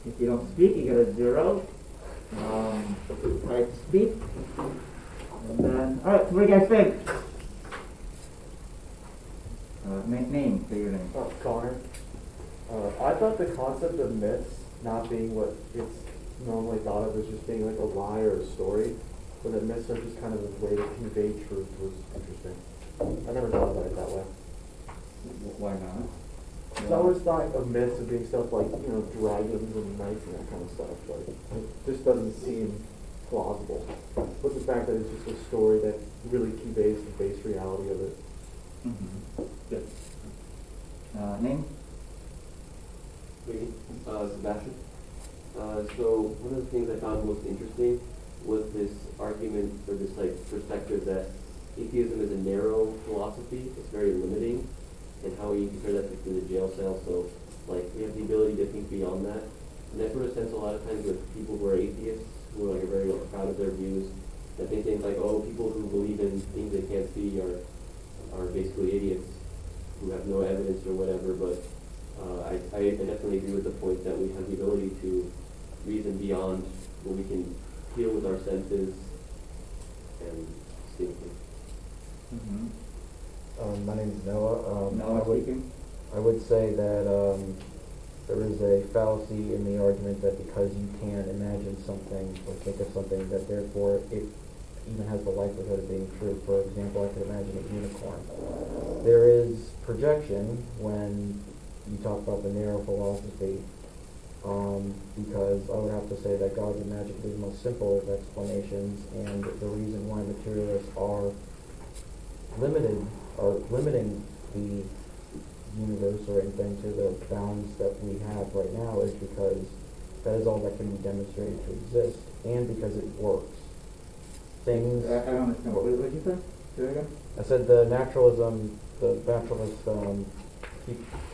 If you don't speak, you get a 0. Try to speak. And then, alright, what do you guys think? Name, say your name. Connor. I thought the concept of myths not being what it's normally thought of as just being like a lie or a story, but that myths are just kind of a way to convey truth was interesting. I never thought about it that way. Why not? I always thought of myths as being stuff like, dragons and knights and that kind of stuff. Like, it just doesn't seem plausible. But the fact that it's just a story that really conveys the base reality of it. Mm-hmm. Good. Name? Sebastian. So one of the things I found most interesting was this argument or this perspective that atheism is a narrow philosophy. It's very limiting, and how you compare that to the jail cell. So we have the ability to think beyond that. And that sort of sense a lot of times with people who are atheists, who are very proud of their views, that they think people who believe in things they can't see are basically idiots who have no evidence or whatever. But I definitely agree with the point that we have the ability to reason beyond what we can feel with our senses and see with them. Mm-hmm. My name is Noah. Noah speaking. I would say that there is a fallacy in the argument that because you can imagine something or think of something, that therefore it even has the likelihood of being true. For example, I could imagine a unicorn. There is projection when you talk about the narrow philosophy, because I would have to say that gods and magic are the most simple of explanations, and the reason why materialists are limiting the universe or anything to the bounds that we have right now is because that is all that can be demonstrated to exist, and because it works. Things. I don't understand. What did you say? Say that again? I said the naturalists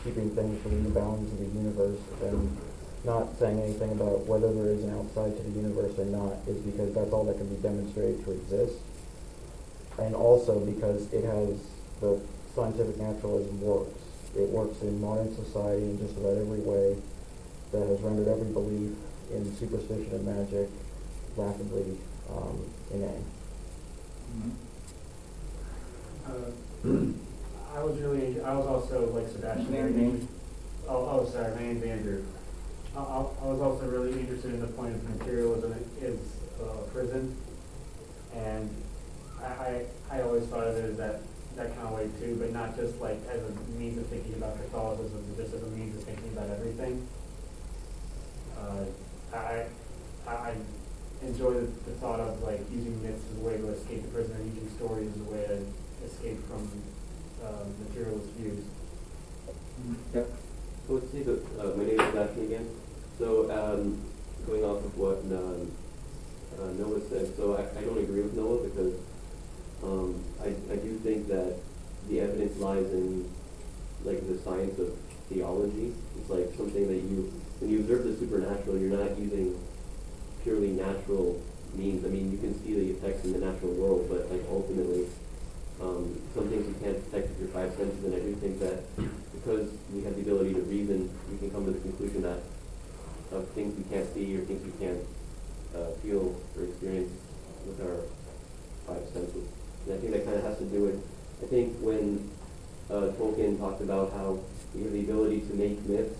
keeping things within the bounds of the universe and not saying anything about whether there is an outside to the universe or not is because that's all that can be demonstrated to exist. And also because it has the scientific naturalism works. It works in modern society in just about every way that has rendered every belief in superstition and magic rapidly inane. Mm-hmm. I was also like Sebastian. Name. Sorry, my name's Andrew. I was also really interested in the point of materialism is prison, and I always thought of it as that kind of way too, but not just like as a means of thinking about Catholicism, but just as a means of thinking about everything. I enjoy the thought of using myths as a way to escape the prison, or using stories as a way to escape from materialist views. Yep. So let's see, my name is Sebastian again. So going off of what Noah said, so I don't agree with Noah because I do think that the evidence lies in the science of theology. It's something that when you observe the supernatural, you're not using purely natural means. I mean, you can see the effects in the natural world, but ultimately, some things you can't detect with your five senses, and I do think that because we have the ability to reason, we can come to the conclusion that of things we can't see or things we can't feel or experience with our five senses. And I think that kind of has to do with, I think when Tolkien talked about how we have the ability to make myths,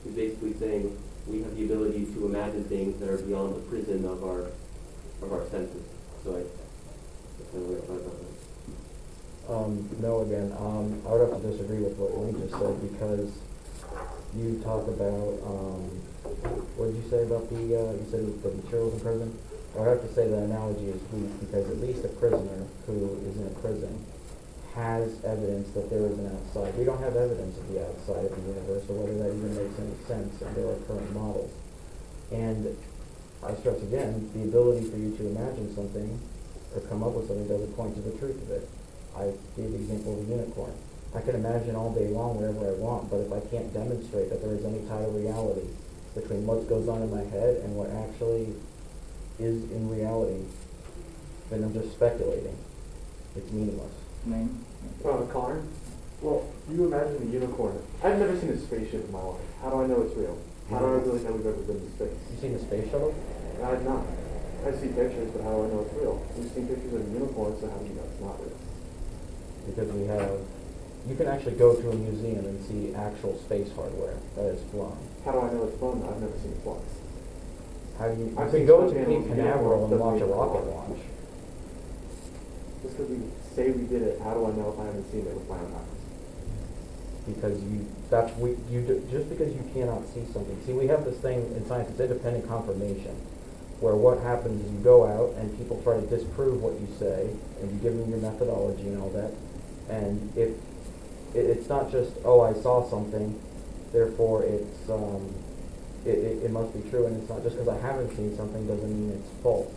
he's basically saying we have the ability to imagine things that are beyond the prison of our senses. So that's kind of what I thought about that. No, again, I would have to disagree with what we just said because you talk about, what did you say about you said the materials in prison? I would have to say the analogy is weak because at least a prisoner who is in a prison has evidence that there is an outside. We don't have evidence of the outside of the universe or whether that even makes any sense under our current models. And I stress again, the ability for you to imagine something or come up with something doesn't point to the truth of it. I gave the example of a unicorn. I can imagine all day long wherever I want, but if I can't demonstrate that there is any kind of reality between what goes on in my head and what actually is in reality, then I'm just speculating. It's meaningless. Name? Connor? Well, you imagine a unicorn. I've never seen a spaceship in my life. How do I know it's real? How do I really know we've ever been to space? You seen the space shuttle? I have not. I see pictures, but how do I know it's real? We've seen pictures of unicorns, so how do you know it's not real? Because you can actually go to a museum and see actual space hardware that is flown. How do I know it's fun? I've never seen it fly. How do you I've can seen go to some Cape channels, Canaveral and doesn't watch a mean it's rocket fly. launch? Just because we say we did it, how do I know if I haven't seen it with my own eyes? Because just because you cannot see something. See, we have this thing in science, it's independent confirmation, where what happens is you go out and people try to disprove what you say, and you give them your methodology and all that, and if it's not just, oh, I saw something, therefore it must be true, and it's not just because I haven't seen something doesn't mean it's false.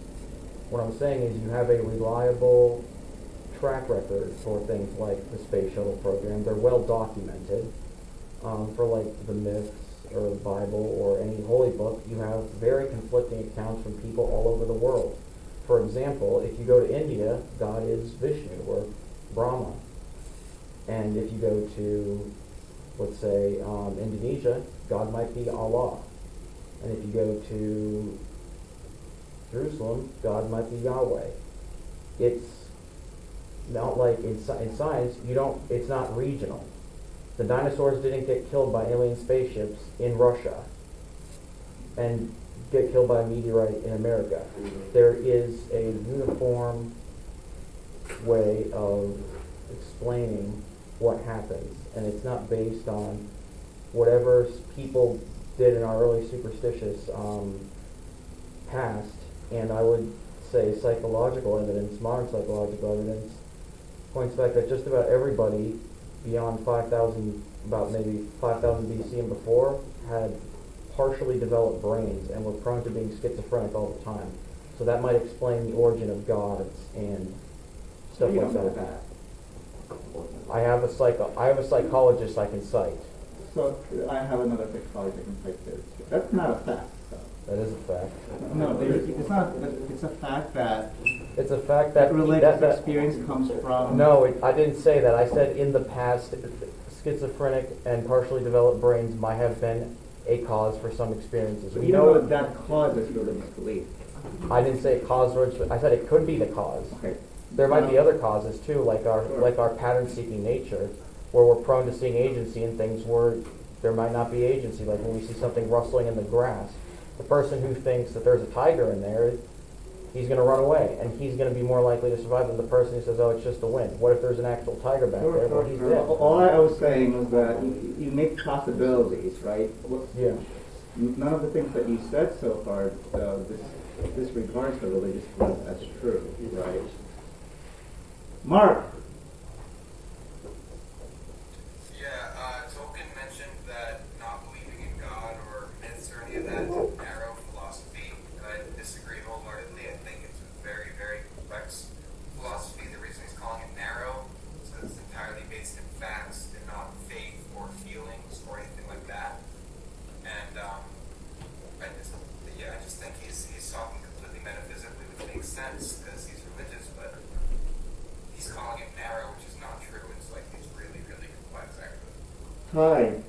What I'm saying is you have a reliable track record for things like the space shuttle program. They're well documented. For like the myths or the Bible or any holy book, you have very conflicting accounts from people all over the world. For example, if you go to India, God is Vishnu or Brahma. And if you go to, let's say, Indonesia, God might be Allah. And if you go to Jerusalem, God might be Yahweh. It's not like in science, it's not regional. The dinosaurs didn't get killed by alien spaceships in Russia and get killed by a meteorite in America. There is a uniform way of explaining what happens, and it's not based on whatever people did in our early superstitious past. And I would say psychological evidence, modern psychological evidence, points back that just about everybody beyond 5,000, about maybe 5,000 BC and before, had partially developed brains and were prone to being schizophrenic all the time. So that might explain the origin of gods and stuff You like don't know that. that. I have a psychologist I can cite. So I have another psychologist I can cite there. That's not a fact. So. That is a fact. No, it's not. It's a fact that It's a fact that religious experience comes from. No, I didn't say that. I said in the past, schizophrenic and partially developed brains might have been a cause for some experiences. But We you know know what that causes religious belief. I didn't say it caused words. I said it could be the cause. Okay. There might be other causes too, like our pattern-seeking nature, where we're prone to seeing agency in things where there might not be agency. Like when we see something rustling in the grass, the person who thinks that there's a tiger in there, he's going to run away, and he's going to be more likely to survive than the person who says, "Oh, it's just the wind." What if there's an actual tiger back there? Well, he's dead. All I was saying was that you make possibilities, right? Yeah. None of the things that you said so far disregards the religious belief as true, right? Mark. Yeah, Tolkien mentioned that not believing in God or myths or any of that is a narrow philosophy. I disagree wholeheartedly. I think it's a very, very complex philosophy. The reason he's calling it narrow is because it's entirely based in facts and not faith or feelings or anything like that. And I just think he's talking completely metaphysically, which makes sense because he's religious, but he's calling it narrow, which is not true. It's like it's really, really complex, actually. Hi.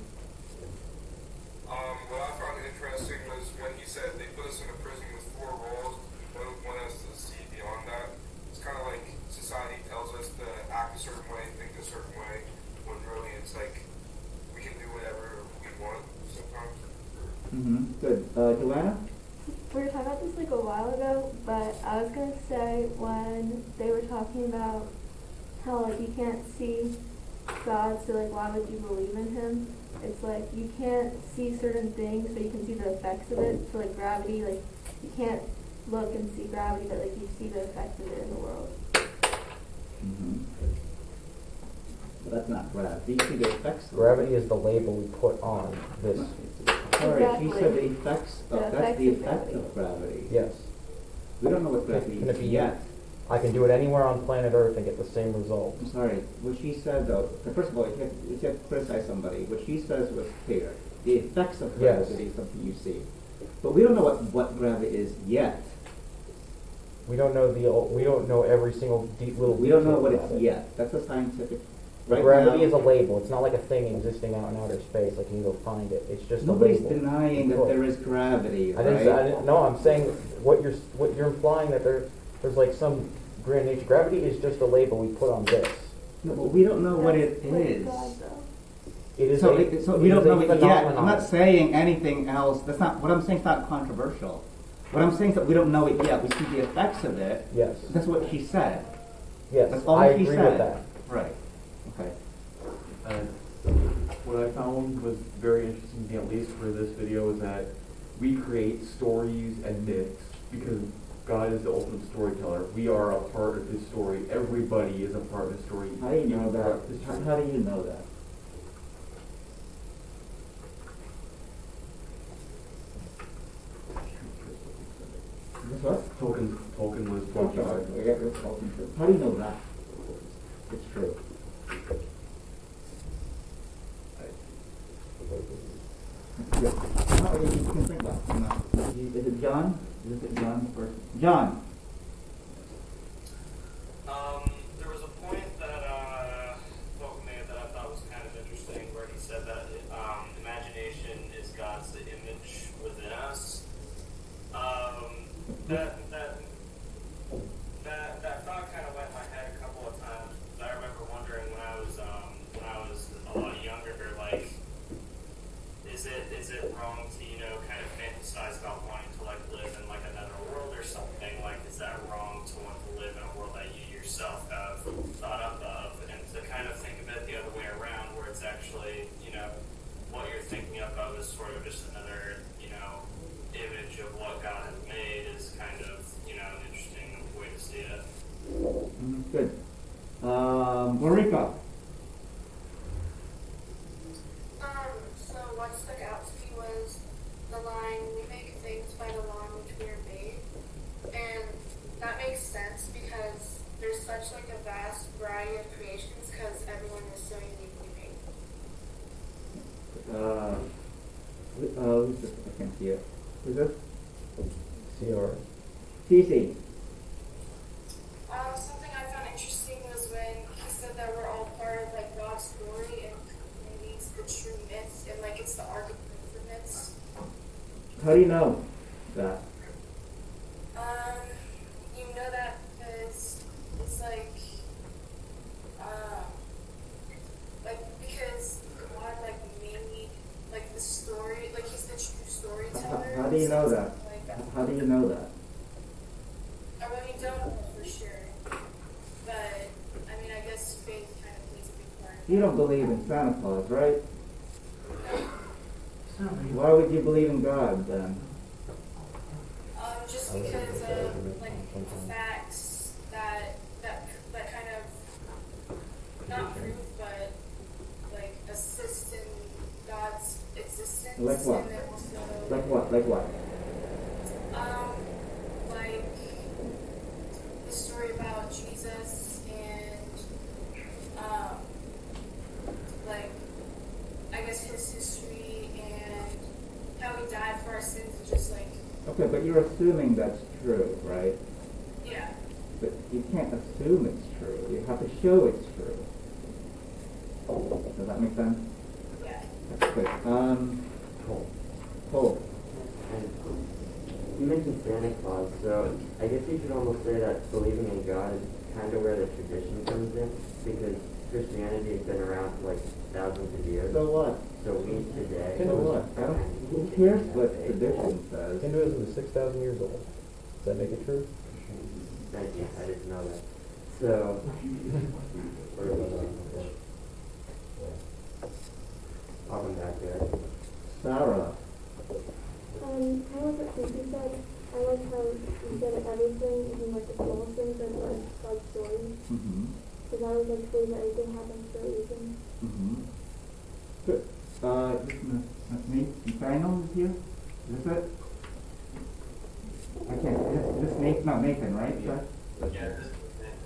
What I found interesting was when he said they put us in a prison with four walls, don't want us to see beyond that. It's kind of like society tells us to act a certain way, think a certain way, when really it's like we can do whatever we want sometimes. Good. Joanna? We were talking about this like a while ago, but I was gonna say when they were talking about how like you can't see God, so like why would you believe in him? It's like you can't see certain things, but you can see the effects of it. So like gravity, like you can't look and see gravity, but like you see the effects of it in the world. But that's not gravity. You see the effects of Gravity is the label we put on this. Sorry, she Exactly. said the effects of, The that's effects the of effect gravity. of gravity. Yes. We don't know what gravity Can it is be yet. I can do it anywhere on planet Earth and get the same result. I'm sorry. What she said, though, first of all, you can't criticize somebody. What she says was clear. The effects of Yes. gravity is something you see. But we don't know what gravity is yet. We don't know every single deep little. We don't know detail what about it's it. yet. That's a scientific Right Gravity now- is a label. It's not like a thing existing out in outer space. Like you can go find it. It's just Nobody's a label. denying that there is gravity, I right? didn't. No, I'm saying what you're implying that there's like some grand nature. Gravity is just a label we put on this. No, but we don't know what it That's is. God, though. It is So, a, so we it don't is a know it yet. phenomenon. I'm not saying anything else. That's not what I'm saying. It's not controversial. What I'm saying is that we don't know it yet. We see the effects of it. Yes. That's what he said. Yes. That's all I he agree said. with that. Right. Okay. What I found was very interesting, at least for this video, is that we create stories and myths because God is the ultimate storyteller. We are a part of his story. Everybody is a part of his story. How do you know Even that? throughout history. How do you know that? What? Tolkien was talking about. How do you know that? It's true. Yeah. No, you can think about it. No. Is it John? Is it John first? John. There was a point that Folk made that I thought was kind of interesting, where he said that imagination is God's image within us. That thought kind of went in my head a couple of times. I remember wondering when I was a lot younger, like, is it wrong to kind of fantasize about wanting to like live in like another world or something? Like, is that wrong to want to live in a world that you yourself have thought up of, and to kind of think of it the other way around, where it's actually what you're thinking of is sort of just another image of what God has made is kind of an interesting way to see it. Good. Marika. So what stuck out to me was the line, "We make things by the law in which we are made," and that makes sense because there's such like a vast variety of creations because everyone is so uniquely made. Who's this? I can't see it. Who's this? CR. Cece. Something I found interesting was when he said that we're all part of like God's story and maybe it's the true myths and like it's the argument for myths. How do you know that? You know that because it's like because God like made like the story, like he's the true storyteller. How do you know that? Like, How do you know that? I mean, we don't know for sure, but I mean, I guess faith kind of plays a big part. You don't believe in Santa Claus, right? Why would you believe in God then? Just because of like the facts that kind of not prove, but like assist in God's existence. Like what? And then also, Like what? Like what? like the story about Jesus and like I guess his history and how he died for our sins and just like Okay, but you're assuming that's true, right? yeah. But you can't assume it's true. You have to show it's true. Does that make sense? Yeah. That's good. Cole. You mentioned Santa Claus, so I guess you could almost say that believing in God is kind of where the tradition comes in, because Christianity has been around for like thousands of years. So what? So we today. So what? Who cares what tradition says? Hinduism is 6,000 years old. Does that make it true? Thank you, I didn't know that. So, where was I? I'll come back there. Sarah. I like what Casey said. I like how you said everything, even like the small things, are like God's story. Mm-hmm. Because I was like, believe that everything happens for a reason. Mm-hmm. Good. That's me. Nathaniel is here? Is this it? I can't. Is this Nathan? No, Nathan, right? Yeah, this is Nathan.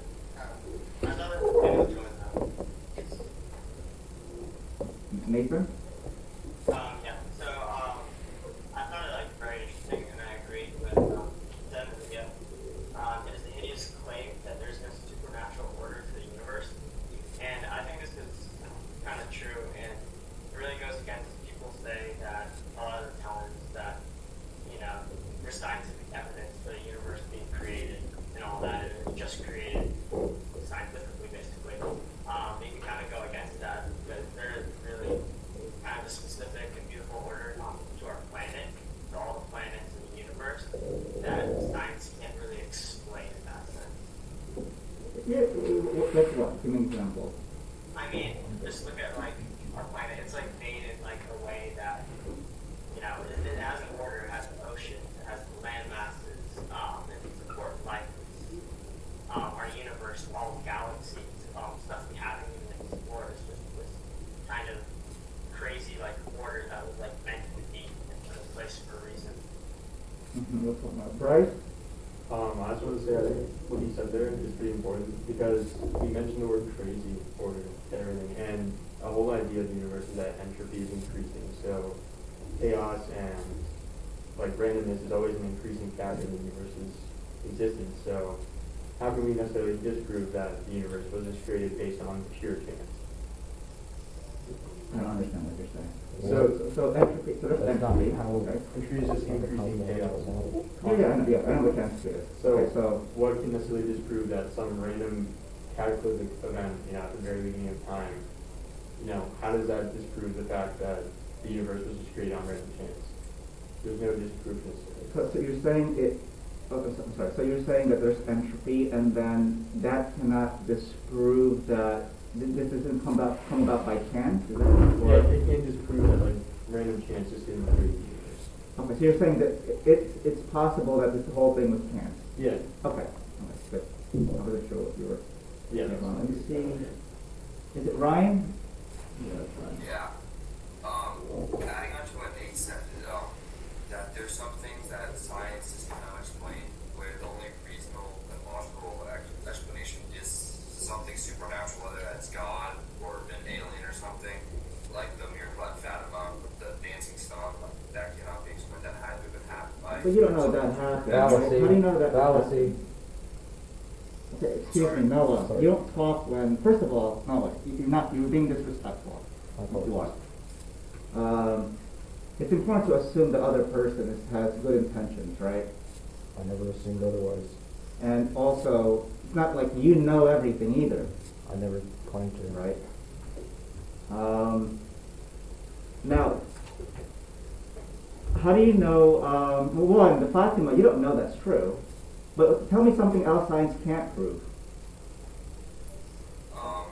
I thought it was join Nathan? Yeah. So I found it like very interesting, and I agree with them. Yeah. It is the hideous claim that there's no supernatural order to the universe, and I think this is Give me an example. I mean, just look at like our planet. It's like made in like a way that, you know, it has an order, it has an ocean, it has land masses, it supports life. Our universe, all galaxies, stuff we haven't even explored is just this kind of crazy like order that was like meant to be in this place for a reason. Bryce? I just want to say I think what he said there is pretty important because he mentioned the word crazy order to everything, and a whole idea of the universe is that entropy is increasing. So chaos and like randomness is always an increasing factor in the universe's existence. So how can we necessarily disprove that the universe was just created based on pure chance? I don't understand what you're saying. So entropy, so that's That's not entropy. how Okay. Entropy is just increasing chaos. Yeah, I know what entropy is. So, Okay, so what can necessarily disprove that some random cataclysmic event, at the very beginning of time, how does that disprove the fact that the universe was just created on random chance? There's no disproof necessarily. So you're saying it, I'm sorry, so you're saying that there's entropy and then that cannot disprove that this doesn't come about by chance? Is that Yeah, it can disprove that like random chance just didn't create the universe. Okay, so you're saying that it's possible that this whole thing was chance? Yeah. Okay, good. I wasn't sure what you were Yeah. saying. Let me see. Is it Ryan? Yeah, that's Ryan. Yeah. Adding on to what Nate said, that there's some things that science just cannot explain, where the only reasonable and logical explanation is something supernatural, whether that's God or an alien or something, like the miracle at Fatima with the dancing stone, that cannot be explained. That had to have been happened by. But you don't know that happened. Fallacy. How do you know that? Fallacy. Okay, excuse me, Noah. Sorry. You don't talk when. First of all, Noah, you're being disrespectful. I apologize. You are. It's important to assume the other person has good intentions, right? I never assumed otherwise. And also, it's not like you know everything either, I never claimed to. right? Now, how do you know? Well, one, the Fatima, you don't know that's true. But tell me something else science can't prove.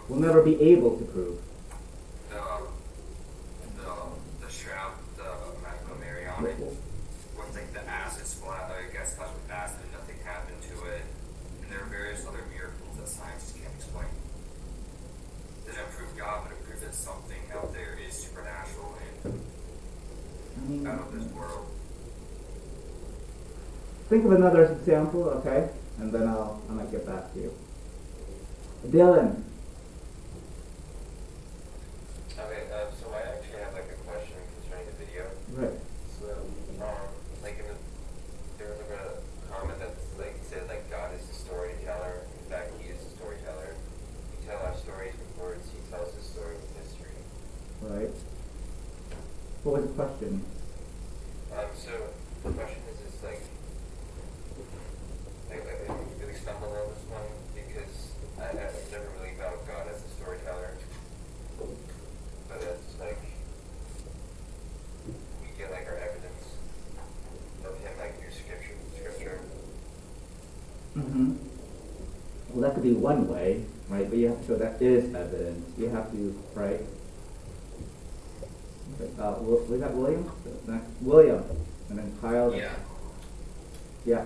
Will never be able to prove. The shroud, the Magna Mariana, with like the acid splat, I guess touched with acid and nothing happened to it. And there are various other miracles that science just can't explain. It doesn't prove God, but it proves that something out there is supernatural and out of this world. Think of another example, okay? And then I might get back to you. Dylan. Okay, so I actually have like a question concerning the video. Right. So, there was like a comment that like said like God is the storyteller. In fact, He is the storyteller. We tell our stories with words. He tells his story with history. Right. What was the question? So the question is like, I really stumbled on this one because I've never really thought of God as a storyteller. But it's like we get like our evidence of Him like through scripture. Mm-hmm. Well, that could be one way, right? But you have to show that is evidence. You have to, right? Okay. We got William? Next. William. And then Kyle. Yeah. Yeah.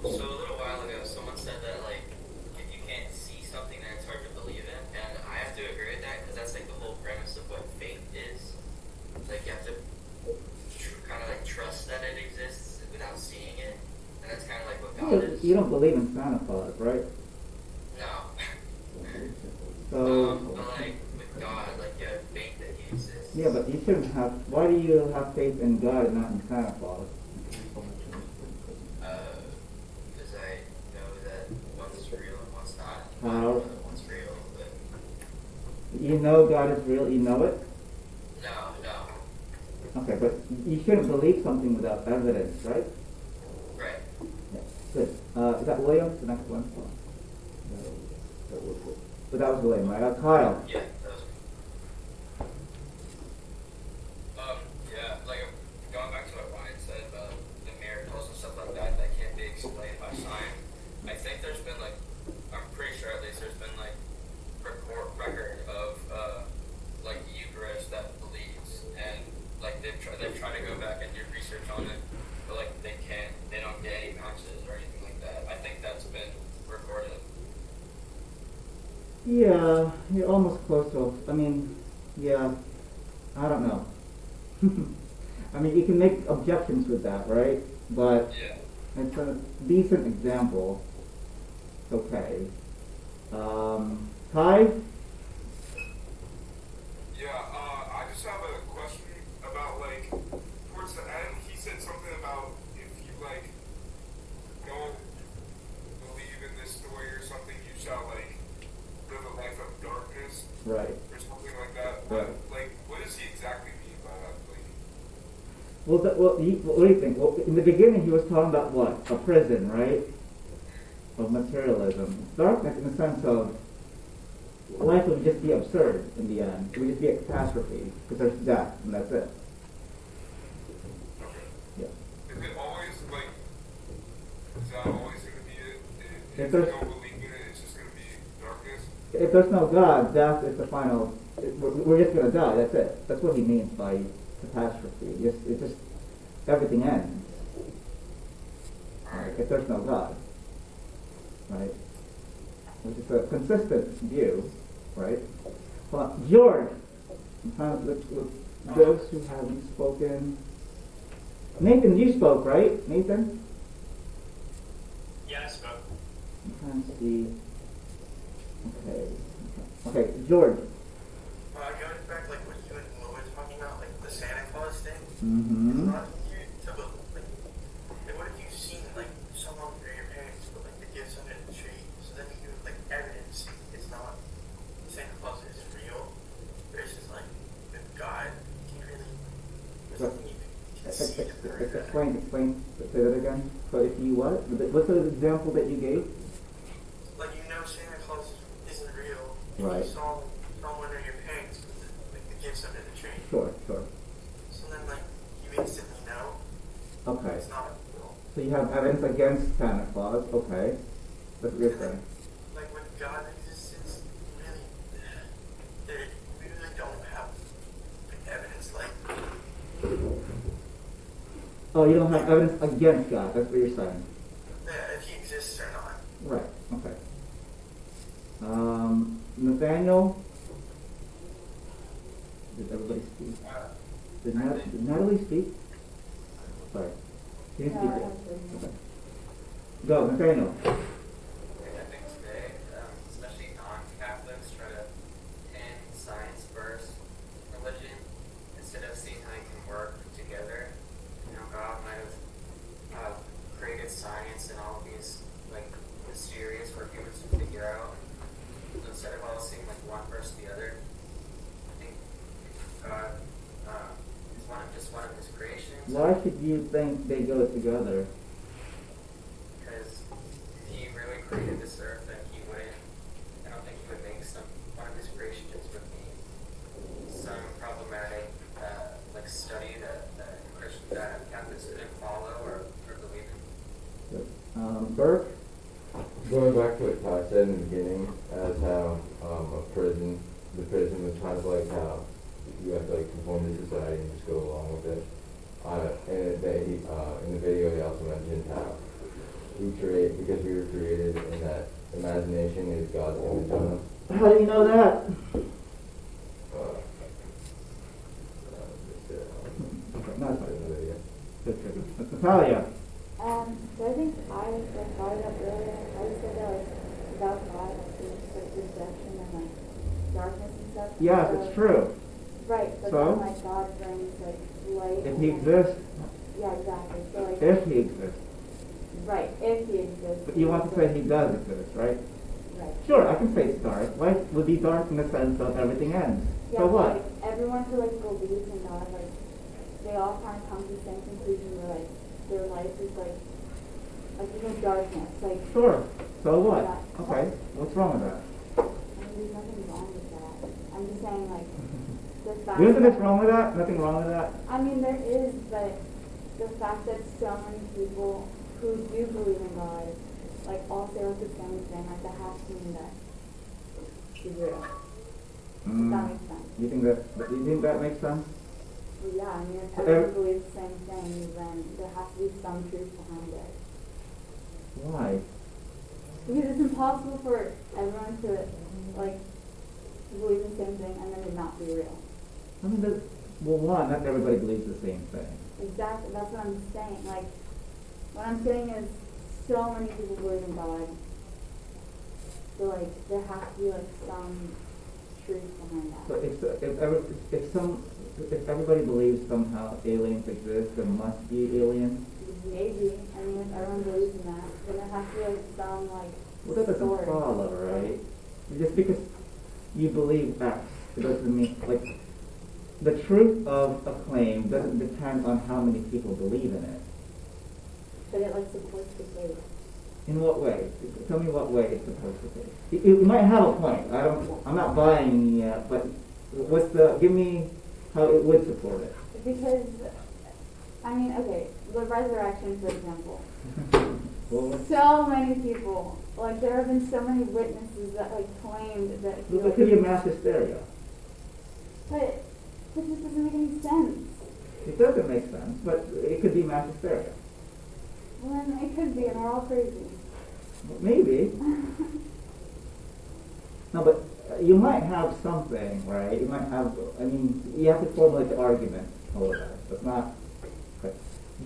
So a little while ago, someone said that like if you can't see something, then it's hard to believe in, and I have to agree with that because that's like the whole premise of what faith is. Like you have to kind of like trust that it exists without seeing it, and that's kind of like what God is. You don't believe in Santa Claus, right? No. So. But like with God, like you have faith that He exists. Yeah, but you shouldn't have. Why do you have faith in God and not in Santa Claus? Because I know that one's real and one's not. How? I know that one's real, but You know God is real. You know it. no. Okay, but you shouldn't believe something without evidence, right? Right. Yeah. Good. Is that William? The next one. But that was William, right? Kyle. Yeah, that was Yeah, like going back to what Ryan said about the miracles and stuff like that can't be explained by science. I think there's been like, I'm pretty sure at least there's been like Yeah, you're almost close to, I mean, yeah, I don't know. I mean, you can make objections with that, right? But Yeah. it's a decent example. Okay. Ty? Yeah, I just have a question about, like, towards the end, he said something about if you, like, don't believe in this story or something, you shall, like, live a life of darkness Right. or something like that. Right. What does he exactly mean by that? Like, What do you think? Well, in the beginning, he was talking about what? A prison, right? Of materialism. Darkness in the sense of life would just be absurd in the end. It would just be a catastrophe because there's death and that's it. okay. Yeah. Is it always, like, is that always going to be it? If you there's- don't believe in it, it's just going to be darkness? If there's no God, death is the final. We're just gonna die. That's it. That's what he means by catastrophe. It's just everything ends. Right? If there's no God, right? Which is a consistent view, right? Well, George, sometimes with those who haven't spoken. Nathan, you spoke, right? Nathan? Yeah, I spoke. I'm trying to see. Okay. Okay, George. Going back like what you and Will were talking about, like the Santa Claus thing. It's Mm-hmm. not easier to like what if you've seen like someone or your parents put like the gifts under the tree, so then you have like evidence it's not Santa Claus isn't real. Versus like with God, you can really there's nothing you can see to prove that. Explain, say that again. So if you what? What's the example that you gave? Like you know Santa Claus isn't real. Right. You saw someone or your parents put the gifts under the tree. Sure. So then like you instantly know Okay. it's not real. So you have evidence against Santa Claus. Okay. That's what you're saying. Like with God existence, really, we really don't have like, evidence. Like, Oh, you don't have evidence against God. That's what you're saying. if he exists or not. Right. Okay. Nathaniel. Did everybody speak? Did Natalie speak? Sorry. Can you speak? Okay. Go, Nathaniel. I think today, especially non-Catholics, try to pin science first religion instead of seeing how they can work together. You know, God might have created science and all of these like mysterious for humans to figure out. Instead of all seeing like one versus the other, I think God is one of His creations. Why should you think they go together? Because if He really created this earth, then He wouldn't. I don't think He would make one of His creations would be some problematic like study that Catholics couldn't follow or believe in. Burke. Going back to what Ty said in the beginning, as how the prison was kind of like how you have to like conform to society and just go along with it. In the video, he also mentioned how because we were created in that imagination is God's image on us. How do you know that? Okay, no, it's fine. In the video. Good. Natalia. So I think I brought it up earlier. I would say that like without God, there's like rejection and like darkness and stuff. Yes, So- it's true. Right, but So? then like God brings like light. If and, he like- exists, Yeah, exactly. So like. if he exists. Right, if he exists. But you want to say he does exist, right? Right. Sure, I can say it's dark. Life would be dark in the sense of everything ends. Yeah, So what? Like everyone who like believes in God, like they all kind of come to the same conclusion where like their life is like even darkness. Like Sure. So what? Yeah. Okay. What's wrong with that? I mean, there's nothing wrong with that. I'm just saying like the fact. Isn't that, this wrong with that? Nothing wrong with that? I mean, there is, but the fact that so many people who do believe in God, like all say like the same thing, like that has to mean that he's real. If that makes sense. You think that makes sense? Well, yeah, I mean, if So everyone believes the same thing, then there has to be some truth behind it. Why? Because it's impossible for everyone to, like, believe the same thing and then it not be real. I mean, well, one, not everybody believes the same thing. Exactly, that's what I'm saying. Like, what I'm saying is, so many people believe in God. So, like, there has to be, like, some truth behind that. So if everybody believes somehow aliens exist, there must be aliens. Maybe. I mean, if everyone believes in that, then there has to be, like, some, like, Well, that doesn't story. follow, right? Just because you believe X, it doesn't mean, like, the truth of a claim doesn't depend on how many people believe in it. But it, like, supports the faith. In what way? Tell me what way it's supposed to be. You might have a point. I'm not buying yet, but give me how it would support it. Because, I mean, okay, the resurrection, for example. Well, So many people, like, there have been so many witnesses that, like, claimed that. it could be a mass hysteria. But this just doesn't make any sense. It doesn't make sense, but it could be mass hysteria. Well, then it could be, and we're all crazy. Maybe. No, but you might have something, right? You might have, I mean, you have to formulate the argument over that. But not. Okay.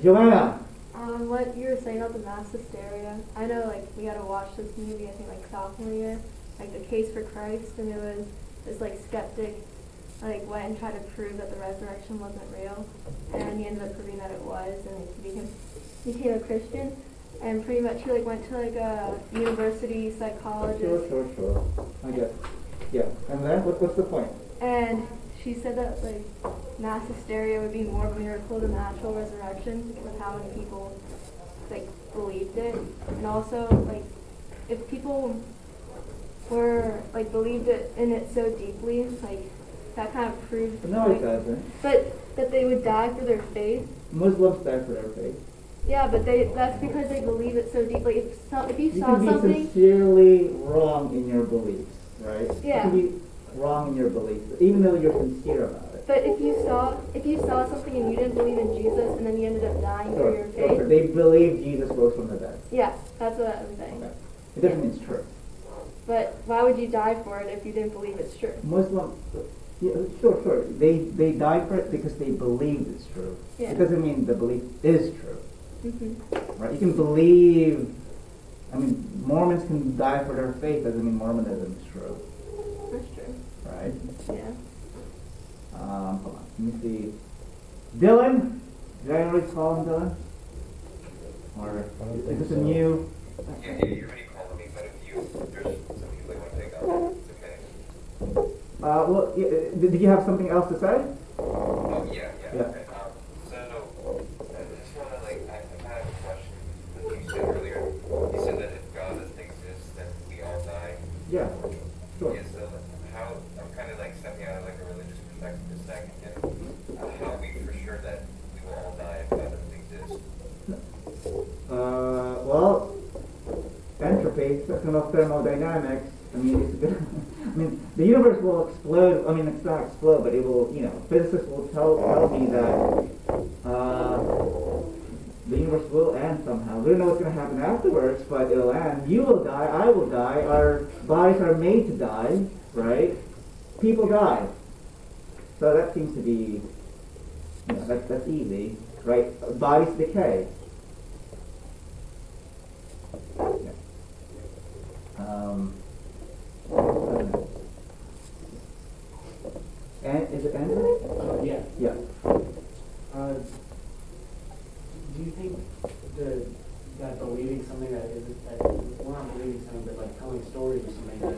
Joanna! What you were saying about the mass hysteria, I know, like, we had to watch this movie, I think, like, sophomore year, like, The Case for Christ, and it was this, like, skeptic, like, went and tried to prove that the resurrection wasn't real, and he ended up proving that it was, and he became a Christian, and pretty much he, like, went to, like, a university psychologist. Sure. I get it. Yeah. And then, what's the point? And she said that, like, mass hysteria would be more of a miracle than the actual resurrection because of how many people, like, believed it. And also, like, if people were, like, believed in it so deeply, like, that kind of proved... No, like, it doesn't. But that they would die for their faith. Muslims die for their faith. Yeah, but that's because they believe it so deeply. If you saw can something... be sincerely wrong in your beliefs, right? Yeah. You can be wrong in your beliefs, even though you're sincere about it. But if you saw something and you didn't believe in Jesus and then you ended up dying for your faith... Sure. They believe Jesus rose from the dead. Yeah, that's what I'm saying. Okay. It doesn't mean it's true. But why would you die for it if you didn't believe it's true? Muslim, yeah, sure. They die for it because they believe it's true. Yeah. It doesn't mean the belief is true. Mm-hmm. Right? You can believe, I mean, Mormons can die for their faith, doesn't mean Mormonism is true. That's true. Right? Yeah. Hold on, let me see. Dylan? Did I already call him Dylan? Or is this a new? Yeah, you're already calling me, but there's some people that want to take out, it's okay. Well, did you have something else to say? Oh, yeah. Yeah. Okay. So, I just want to, like, I have a question. Like you said earlier, you said that if God doesn't exist, then we all die. Yeah, sure. Yeah, so how, I'm kind of like stepping out of like a religious perspective for a second. How are we for sure that we will all die if God doesn't exist? Well, entropy, talking about thermodynamics. I mean, the universe will explode. I mean, it's not explode, but it will. Physicists will tell me that the universe will end somehow. We don't know what's going to happen afterwards, but it'll end. You will die. I will die. Our bodies are made to die, right? People die. So that seems to be, that's easy, right? Bodies decay. Yeah. I don't know. And is it Andrew? Yeah. Yeah. Do you think that believing something that we're not believing something, but like telling stories or something that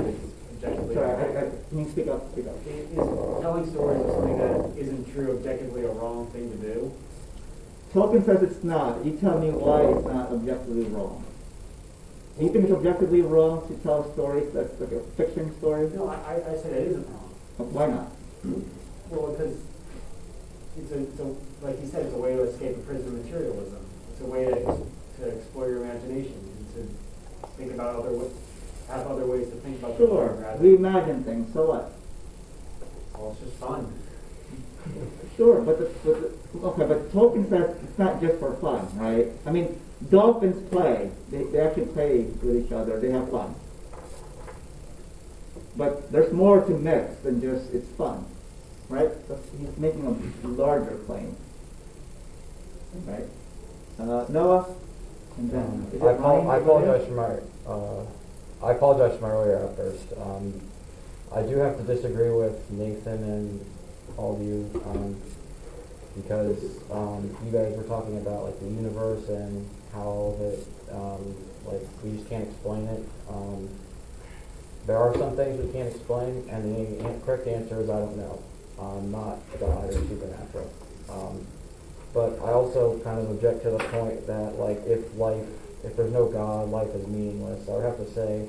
is objectively Sorry, can you speak up? Speak up. Is telling stories of something that isn't true objectively a wrong thing to do? Tolkien says it's not. You tell me why it's not objectively wrong. Do you think it's objectively wrong to tell stories that's like a fiction story? No, I said it isn't wrong. Why not? Well, because it's a like you said, it's a way to escape a prison of materialism. It's a way to explore your imagination and to think about have other ways to think about the world. Sure. We imagine things. So what? Well, it's just fun. Sure, but Tolkien says it's not just for fun, right? I mean, dolphins play. They actually play with each other. They have fun. But there's more to myths than just it's fun, right? He's making a larger claim, right? Noah, and then is it Ryan I over there? I apologize for my earlier outburst. I do have to disagree with Nathan and all of you because you guys were talking about like the universe and how that like we just can't explain it. There are some things we can't explain, and the correct answer is I don't know. I'm not God or supernatural. But I also kind of object to the point that like if there's no God, life is meaningless. I would have to say,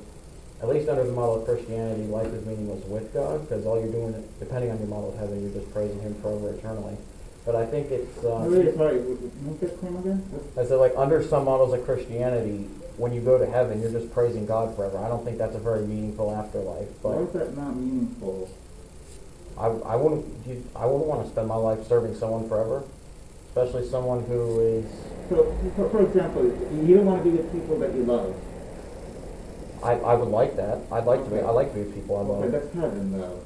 at least under the model of Christianity, life is meaningless with God, because all you're doing, depending on your model of heaven, you're just praising Him forever eternally. But I think it's... I'm really sorry, make that claim again? I said, like, under some models of Christianity, when you go to heaven, you're just praising God forever. I don't think that's a very meaningful afterlife. But why is that not meaningful? I wouldn't want to spend my life serving someone forever, especially someone who is... So, for example, you don't want to be with people that you love. I would like that. I like to be with people I love. Okay, that's heaven, though.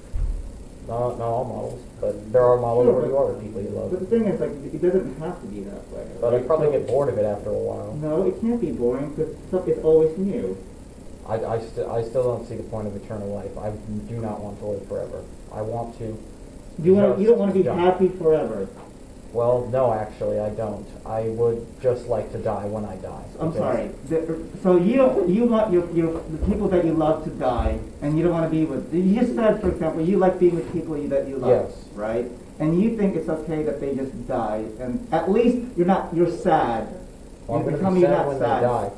Not all models, but there are models where you are with people you love. But the thing is, like, it doesn't have to be that way. But I'd probably get bored of it after a while. No, it can't be boring because it's always new. I still don't see the point of eternal life. I do not want to live forever. I want to. You don't want to be happy forever. Well, no, actually, I don't. I would just like to die when I die. I'm sorry. So you want the people that you love to die, and you don't want to be with. You just said, for example, you like being with people that you love, yes, right? And you think it's okay that they just die, and at least you're sad. Well, I'm going to be sad when they die.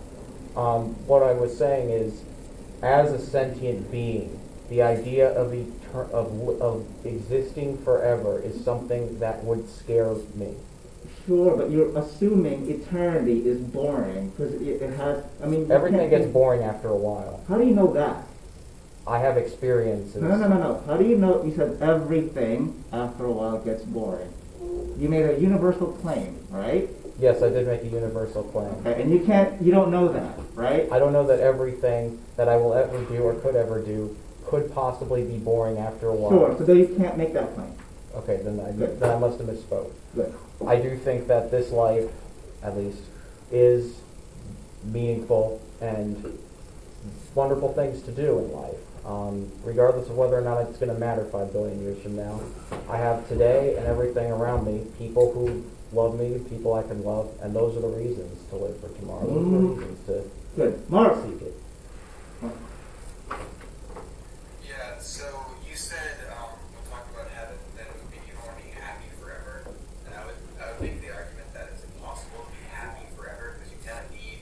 What I was saying is, as a sentient being, the idea of existing forever is something that would scare me. Sure, but you're assuming eternity is boring because it has. I mean, everything gets boring after a while. How do you know that? I have experiences. No. How do you know? You said everything after a while gets boring. You made a universal claim, right? Yes, I did make a universal claim. Okay, and you don't know that, right? I don't know that everything that I will ever do or could ever do could possibly be boring after a while. Sure, so then you can't make that claim. Okay, then I must have misspoke. Good. I do think that this life, at least, is meaningful and wonderful things to do in life, regardless of whether or not it's going to matter 5 billion years from now. I have today and everything around me, people who love me, people I can love, and those are the reasons to live for tomorrow. Those are the reasons to Good. Mark. seek it. Yeah, so you said when talking about heaven that it would be you don't want to be happy forever, and I would make the argument that it's impossible to be happy forever because you kind of need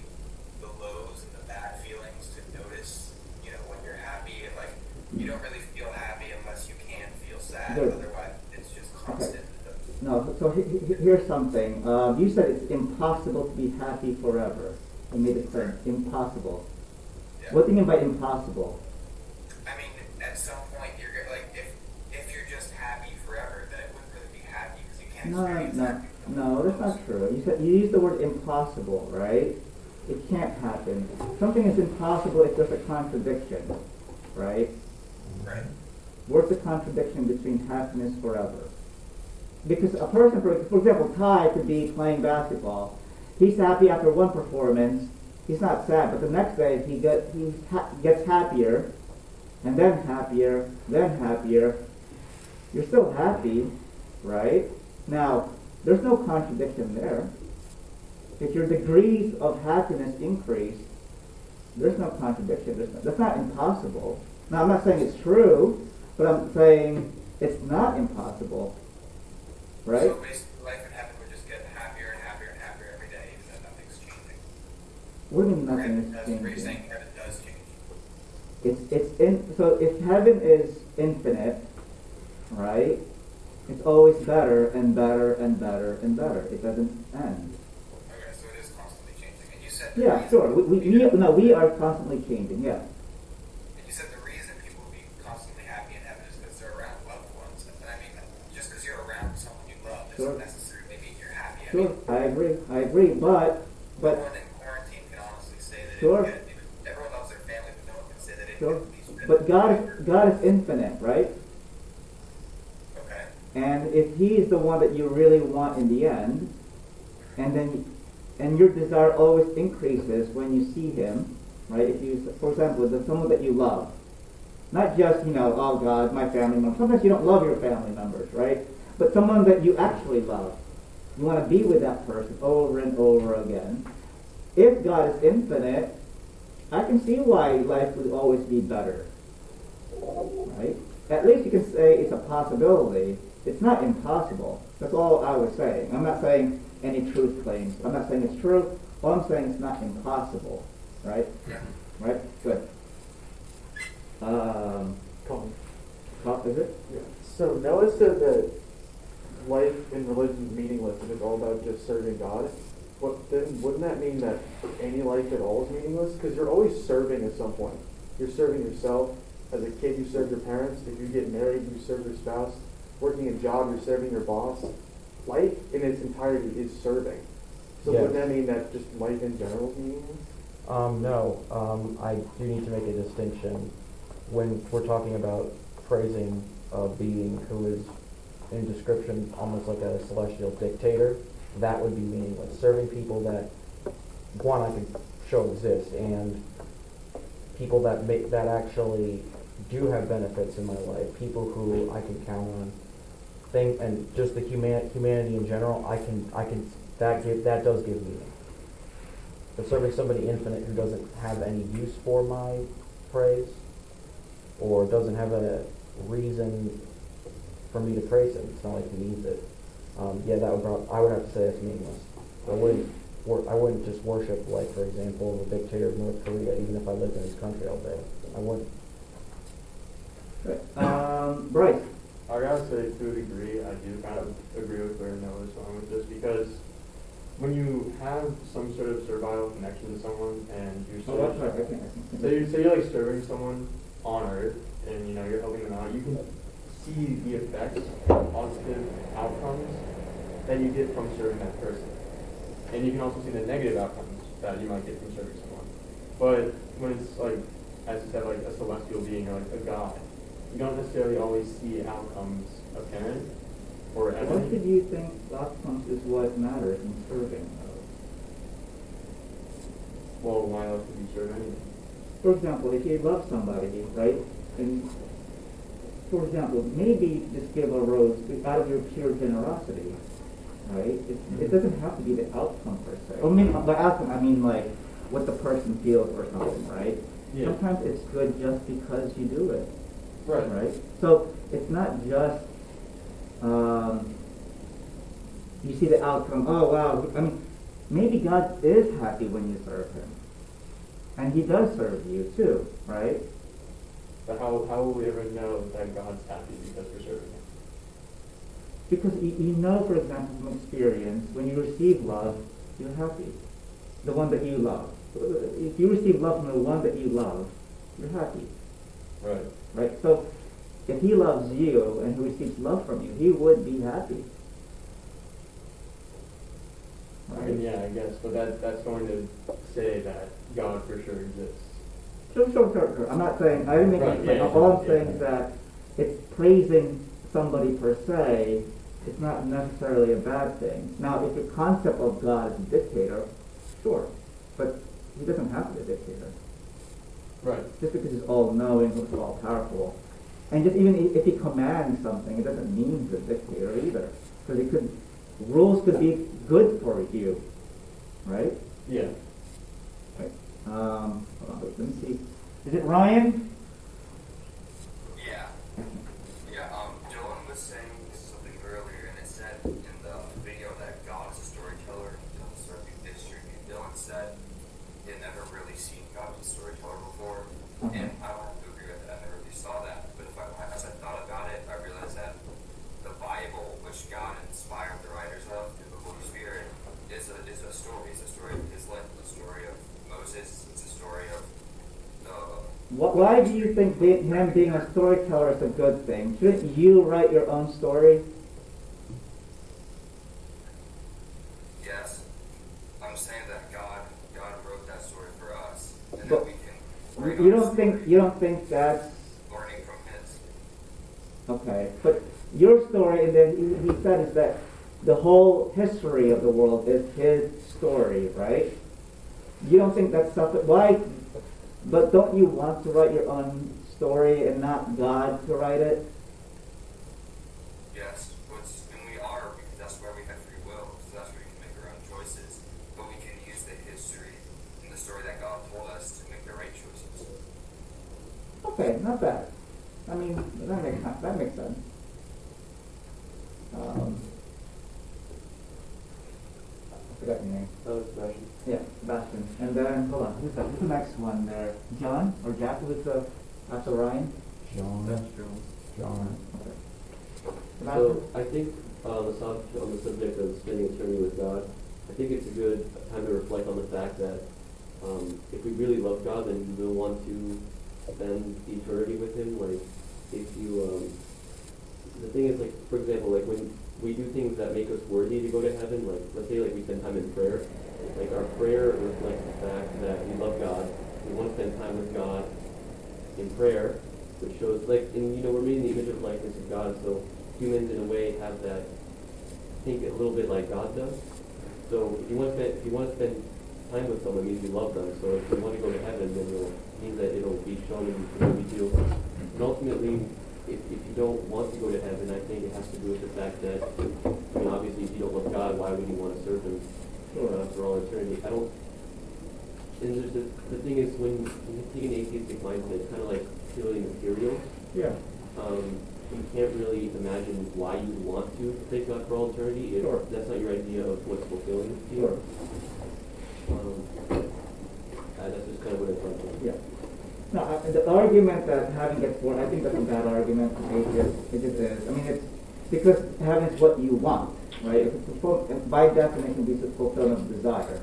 the lows and the bad feelings to notice, when you're happy. And like you don't really feel happy unless you can feel sad. Good. Otherwise, it's just constant. Okay. No, so here's something. You said it's impossible to be happy forever. You made it clear. Impossible. Yeah. What do you mean by impossible? I mean, at some point, you're like if you're just happy forever, then it wouldn't really be happy because you can't experience happiness. No, that's not true. You used the word impossible, right? It can't happen. Something is impossible if there's a contradiction, right? Right. What's the contradiction between happiness forever? Because a person, for example, Ty could be playing basketball. He's happy after one performance. He's not sad, but the next day he gets happier, and then happier, then happier. You're still happy, right? Now, there's no contradiction there. If your degrees of happiness increase, there's no contradiction. That's not impossible. Now, I'm not saying it's true, but I'm saying it's not impossible, right? So basically, life in heaven would just get happier and happier and happier every day, even though nothing's changing. What do you mean nothing is That's what you're changing? saying. Heaven does change. So if heaven is infinite, right? It's always better and better and better and better. It doesn't end. Okay, so it is constantly changing. And you said Yeah, sure. We are constantly changing. Yeah. And you said the reason people will be constantly happy in heaven is because they're around loved ones. And I mean, just because you're around someone Sure, I agree, but, No one in quarantine can honestly say that sure, it can. Everyone loves their family, but no one can say that it sure, can be. but God is infinite, right? Okay. And if He's the one that you really want in the end, and your desire always increases when you see Him, right? If you, for example, there's someone that you love, not just, oh God, my family member. Sometimes you don't love your family members, right? But someone that you actually love. You want to be with that person over and over again. If God is infinite, I can see why life would always be better, right? At least you can say it's a possibility. It's not impossible. That's all I was saying. I'm not saying any truth claims. I'm not saying it's true. All I'm saying it's not impossible, right? Yeah. Right? Good. Is it? Yeah. So Noah said that life in religion is meaningless and it's all about just serving God. Then wouldn't that mean that any life at all is meaningless? Because you're always serving at some point. You're serving yourself. As a kid, you serve your parents. If you get married, you serve your spouse. Working a job, you're serving your boss. Life in its entirety is serving. So Yes. wouldn't that mean that just life in general is meaningless? No. I do need to make a distinction when we're talking about praising a being who is in description almost like a celestial dictator. That would be meaningless. Serving people that one I can show exist, and people that actually do have benefits in my life, people who I can count on, and just the humanity in general. That does give meaning. But serving somebody infinite who doesn't have any use for my praise, or doesn't have a reason for me to praise him, it's not like he needs it. I would have to say that's meaningless. I wouldn't just worship, like, for example, the dictator of North Korea, even if I lived in his country all day. I wouldn't. Bryce. I gotta say, to a degree, I do kind of agree with where Noah's going with this, because when you have some sort of servile connection to someone and you're say you're like serving someone on Earth and you're helping them out, you can see the effects, positive outcomes that you get from serving that person, and you can also see the negative outcomes that you might get from serving someone. But when it's like, as you said, like a celestial being or like a god, you don't necessarily always see outcomes apparent or evident. What did you think outcomes is what matters in serving? Well, why else would you serve anything? For example, if you love somebody, right, and for example, maybe just give a rose out of your pure generosity, right? It doesn't have to be the outcome per se. I mean, by outcome, I mean like what the person feels or something, right? Yeah. Sometimes it's good just because you do it. Right. Right? So it's not just you see the outcome, oh wow, I mean, maybe God is happy when you serve Him. And He does serve you too, right? But how will we ever know that God's happy because we're serving Him? Because you know, for example, from experience, when you receive love, you're happy. The one that you love. If you receive love from the one that you love, you're happy. Right. Right? So, if He loves you and He receives love from you, He would be happy. Right? I mean, yeah, I guess, but that's going to say that God for sure exists. Sure. I'm not saying, I didn't make Right, it, yeah, all I'm saying is that it's praising somebody per se, it's not necessarily a bad thing. Now, if your concept of God is a dictator, sure, but He doesn't have to be a dictator. Right. Just because He's all-knowing, He's all-powerful. And just even if He commands something, it doesn't mean He's a dictator either. Because rules could be good for you, right? Yeah. Right. Hold on, let me see. Is it Ryan? Yeah. Dylan was saying something earlier, and it said in the video that God is a storyteller, and Dylan started distributing. Dylan said he had never really seen God as a storyteller before, and I don't have to agree with that. I never really saw that. But as I thought about it, I realized that the Bible, which God inspired the writers of through the Holy Spirit, is a story. It's a story of His life, a story of Moses. It's a story of Why do you think him being a storyteller is a good thing? Shouldn't you write your own story? saying that God wrote that story for us, and But that we can write you our don't think that's learning from his. okay? But your story, and then he said, is that the whole history of the world is his story, right? You don't think that's something? Why? But don't you want to write your own story and not God to write it? Yes, and we are, because that's where we have free will, so that's where we can make our own choices. But we can use the history and the story that God told us to make the right choices. Okay, not bad. I mean, that makes sense. I forgot your name. Sebastian. Yeah, Sebastian. And then, hold on, who's that? Who's the next one there? John or Jack? Who's the after Ryan? John. That's true. John. Okay. So Sebastian? I think on the subject of spending eternity with God, I think it's a good time to reflect on the fact that if we really love God, then we will want to spend eternity with Him. Like, if you, the thing is, like, for example, like when we do things that make us worthy to go to heaven, like let's say like we spend time in prayer, like our prayer reflects the fact that we love God, we want to spend time with God in prayer, which shows like, and we're made in the image of likeness of God, so humans in a way have that, think a little bit like God does. So if you want to spend time with someone, it means you love them. So if you want to go to heaven, then it means that it'll be shown in what we do. And ultimately, if you don't want to go to heaven, I think it has to do with the fact that, obviously if you don't love God, why would you want to serve Him for all eternity? And there's the thing is, when you take an atheistic mindset, it's kind of like purely material. Yeah. You can't really imagine why you want to face God for all eternity if that's not your idea of what's fulfilling to you. That's just kind of what I thought. Yeah. No, the argument that heaven gets bored, I think that's a bad argument for atheists. It just is. I mean, it's because heaven is what you want, right? If it's by definition, it's a fulfillment of desire.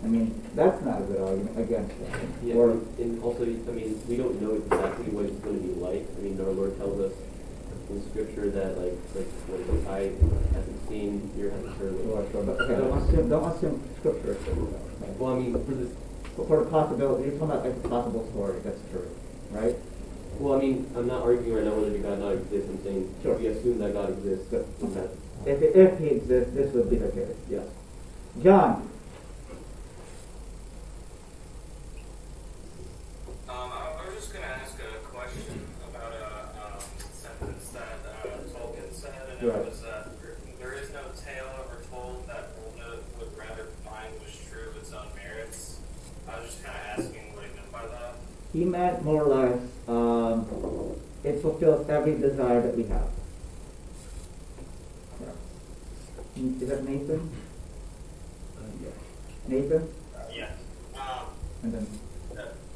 I mean, that's not a good argument against it. Yeah, and also, I mean, we don't know exactly what it's going to be like. I mean, our Lord tells us in Scripture that, like eye hasn't seen, ear hasn't heard. But okay, don't assume Scripture. Well, I mean, for the possibility, you're talking about like a possible story. That's true, right? Well, I mean, I'm not arguing right now whether God not exists. I'm saying we assume that God exists. Okay. If He exists, this would be the case. Yes. John. I was just going to ask a question about a sentence that Tolkien said, and it was that there is no tale ever told that Volna would rather find was true of its own merits. I was just kind of asking what he meant by that. He meant more or less, it fulfills every desire that we have. Yeah. Is that Nathan? Yeah. Nathan? Yes. And then.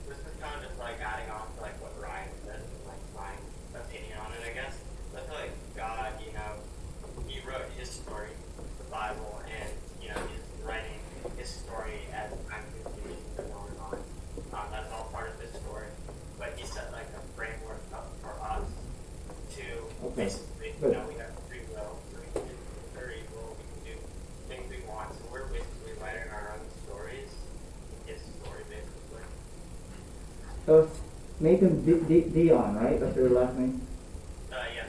This is kind of just like adding on to like what Ryan said, like my opinion on it, I guess. I feel like God, He wrote His story, the Bible, and He's writing His story as time continues to go on. That's all part of His story. But He set like a framework up for us to basically, we have free will, so we can do very evil, we can do things we want. So we're basically writing our own stories, His story basically. So Nathan Dion, right? That's your last name? Yes.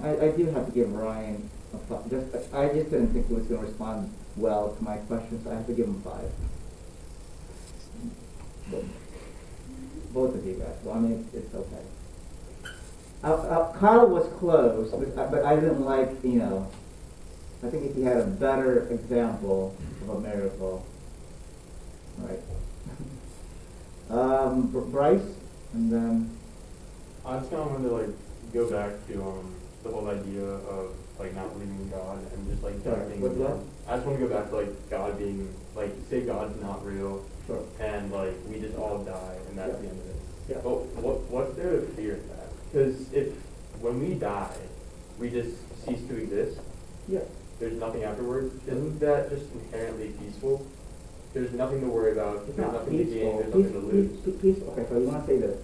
I do have to give Ryan a 5. I just didn't think he was going to respond well to my questions, so I have to give him 5. Both of you guys. Well, I mean, it's okay. Kyle was close, but I didn't like, I think if he had a better example of a miracle. Right. Bryce, and then. I just kind of wanted to go back to the whole idea of not believing in God and just doubting. I just want to go back to God being say God's not real, and we just all die and that's the end of it. Yeah. But what's there to fear in that? Because if when we die, we just cease to exist. Yeah. There's nothing afterwards. Isn't that just inherently peaceful? There's nothing to worry about. It's There's not nothing peaceful. to gain. There's nothing to lose. Peaceful. Okay, so you want to say this.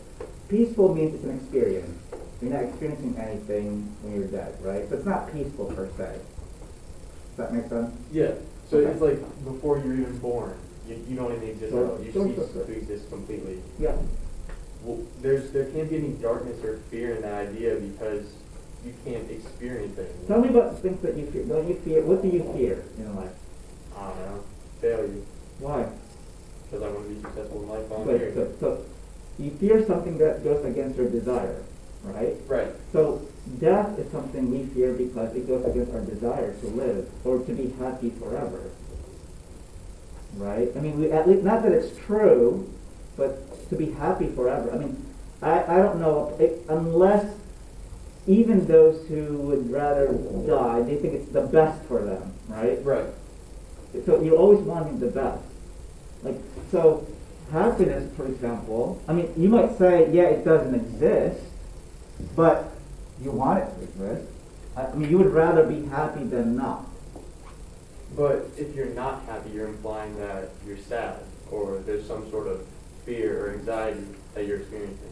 Peaceful means it's an experience. You're not experiencing anything when you're dead, right? So it's not peaceful per se. Does that make sense? Yeah. So Okay. it's like before you're even born, you don't even exist at all. You Sure, cease sure, sure. to exist completely. Yeah. Well, there can't be any darkness or fear in that idea because you can't experience it. Tell me about the things that you fear. Don't you fear? What do you fear in life? I don't know. Failure. Why? Because I want to be successful in life while I'm Good, here. good. So you fear something that goes against your desire, right? Right. So death is something we fear because it goes against our desire to live or to be happy forever. Right? I mean, we, at least, not that it's true, but to be happy forever. I mean, I don't know, unless even those who would rather die, they think it's the best for them, right? Right. So you're always wanting the best. Like, so happiness, for example, I mean, you might say, yeah, it doesn't exist, but you want it to exist. I mean, you would rather be happy than not. But if you're not happy, you're implying that you're sad or there's some sort of fear or anxiety that you're experiencing.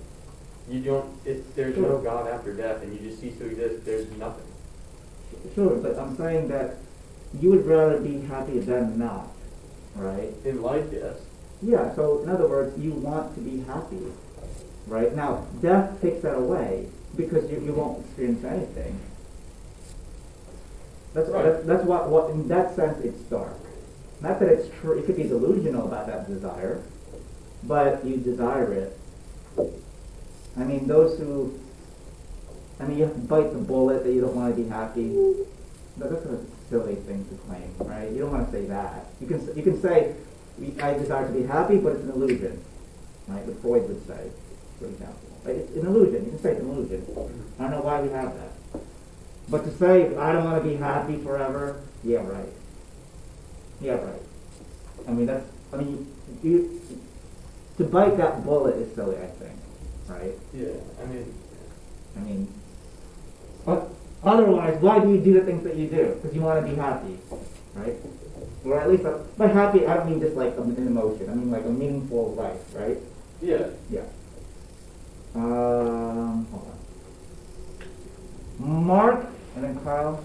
You don't, if there's no God after death and you just cease to exist, there's nothing. Sure, but I'm saying that you would rather be happy than not, right? In life, yes. Yeah, so in other words, you want to be happy, right? Now, death takes that away because you won't experience anything. That's what in that sense it's dark. Not that it's true, it could be delusional about that desire, but you desire it. I mean, you have to bite the bullet that you don't want to be happy. That's a silly thing to claim, right? You don't want to say that. You can say, I desire to be happy, but it's an illusion, right? What Freud would say, for example. Right? It's an illusion. You can say it's an illusion. I don't know why we have that. But to say, I don't want to be happy forever, yeah, right. Yeah, right. I mean, to bite that bullet is silly, I think, right? Yeah, I mean, otherwise, why do you do the things that you do? Because you want to be happy, right? Or at least, by happy, I don't mean just like an emotion. I mean like a meaningful life, right? Yeah. Yeah. Hold on. Mark, and then Kyle.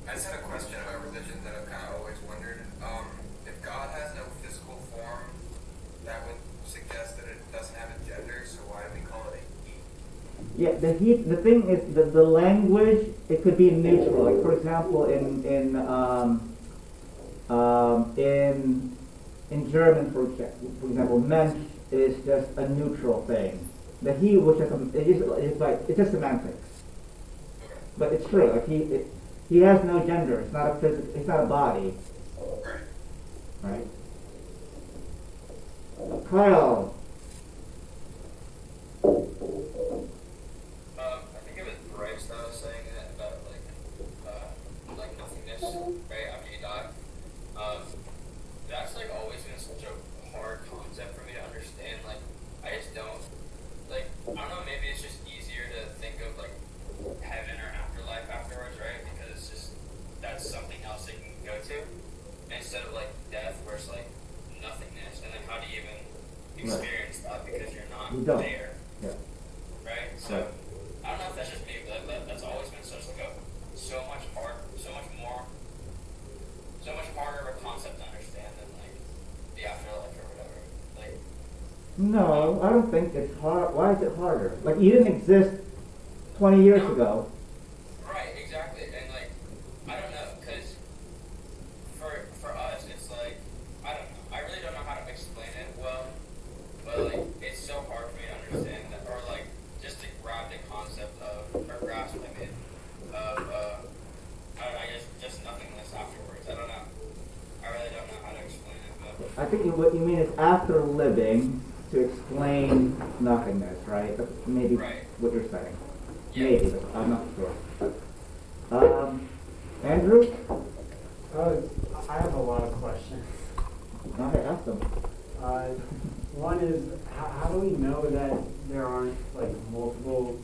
I just had a question about religion that I've kind of always wondered. If God has no physical form, that would suggest that it doesn't have a gender, so why do we call it a he? Yeah, the thing is the language, it could be neutral. Like for example, in German, for example, Mensch is just a neutral thing. The he, which is just semantics. But it's true. Like he has no gender. It's not a it's not a body. Right? Kyle. I think it was Bryce that was saying that about like nothingness, right after you die. That's like always been such a hard concept for me to understand. Like I just don't like. I don't know. Maybe it's just easier to think of like heaven or afterlife afterwards, right? Because it's just that's something else that you can go to instead of like death, where it's like nothingness. And then how do you even experience that because you're not there? Yeah. Right? So I don't know if that's just me, but that's always been such like so much harder of a concept to understand than like the afterlife or whatever. Like No, I don't think it's hard. Why is it harder? Like you didn't exist 20 years ago. Right, exactly. And like I don't know, because for us it's like I don't know. I really don't know how to explain it well, but like it's so hard for me to understand that, or like just to grab the concept of, or grasp, I mean, of I guess just nothingness afterwards. I don't know. I really don't know how to explain it, but I think what you mean is after living to explain nothingness, right? That's maybe what you're saying. Yeah. Maybe, but I'm not sure. Andrew? I have a lot of questions. Okay, ask them. One is, how do we know that there aren't like multiple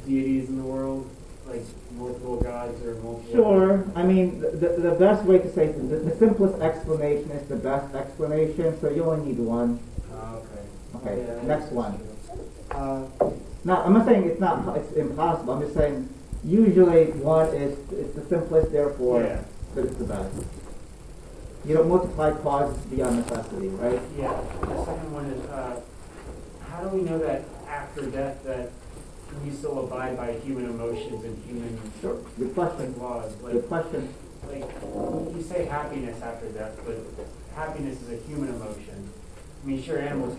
deities in the world, like multiple gods or multiple? Sure. I mean, the best way to say the simplest explanation is the best explanation. So you only need one. Okay. Okay. Yeah, Next one. No, I'm not saying it's impossible. I'm just saying usually one is it's the simplest, therefore Yeah. but it's the best. You don't multiply causes beyond necessity, right? Yeah. The second one is, how do we know that after death that we still abide by human emotions and human Sure. Good question. laws? Good question. Like you say happiness after death, but happiness is a human emotion. I mean, sure, animals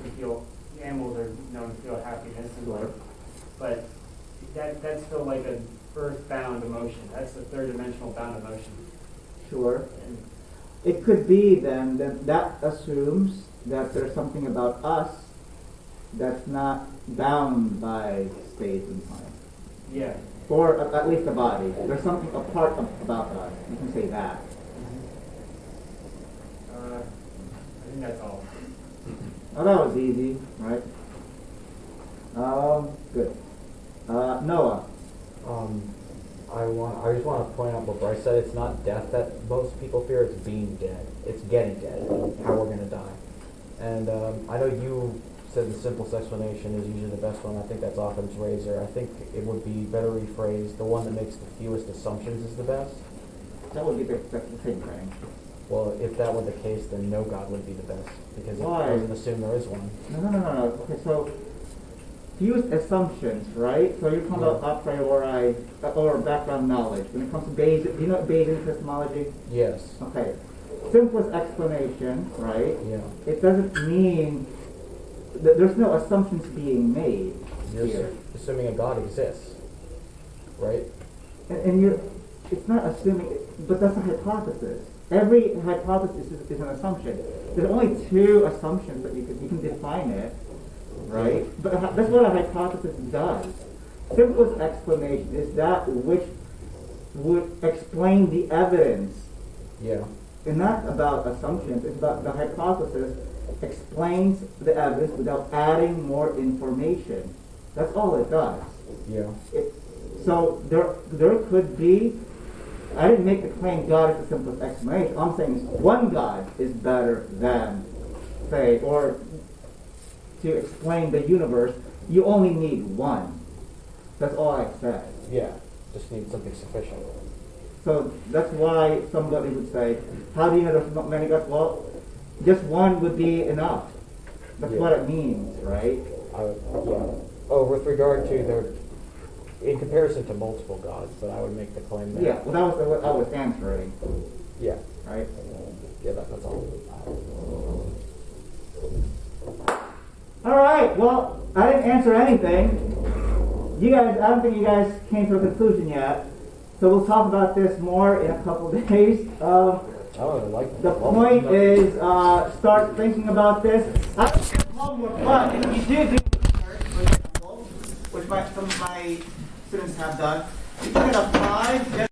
are known to feel happiness, but that's still like an earth-bound emotion. That's a third-dimensional bound emotion. Sure. It could be then that assumes that there's something about us that's not bound by space and time. Yeah. Or at least the body. There's something apart about us. You can say that. I think that's all. Oh, that was easy, right? Good. Noah. I just want to point out what Bryce said. It's not death that most people fear. It's being dead. It's getting dead. How we're gonna die. And I know you said the simplest explanation is usually the best one. I think that's Occam's razor. I think it would be better rephrased. The one that makes the fewest assumptions is the best. That would be the same thing. Well, if that were the case, then no God would be the best because it Why? doesn't assume there is one. No. Okay, so fewest assumptions, right? So you're talking about a priori or background knowledge. When it comes to Bayesian, do you know Bayesian epistemology? Yes. Okay. Simplest explanation, right? Yeah. It doesn't mean that there's no assumptions being made You're here. assuming a God exists, right? And it's not assuming, but that's a hypothesis. Every hypothesis is an assumption. There's only two assumptions that you can define it, right? But that's what a hypothesis does. Simplest explanation is that which would explain the evidence. Yeah. And not about assumptions. It's about the hypothesis explains the evidence without adding more information. That's all it does. Yeah. So there could be. I didn't make the claim God is the simplest explanation. All I'm saying is one God is better than, say, or to explain the universe, you only need one. That's all I said. Yeah. Just need something sufficient. So that's why somebody would say, how do you know there's not many gods? Well, just one would be enough. That's what it means, right? Yeah. Oh, with regard to in comparison to multiple gods, but I would make the claim that. Yeah, well, that was what I was answering. Yeah. Right? Yeah, that's all. All right, well, I didn't answer anything. I don't think you guys came to a conclusion yet. So we'll talk about this more in a couple of days. The point is, start thinking about this. I don't get homework, but if you do research, for example, which some of my students have done, you can apply.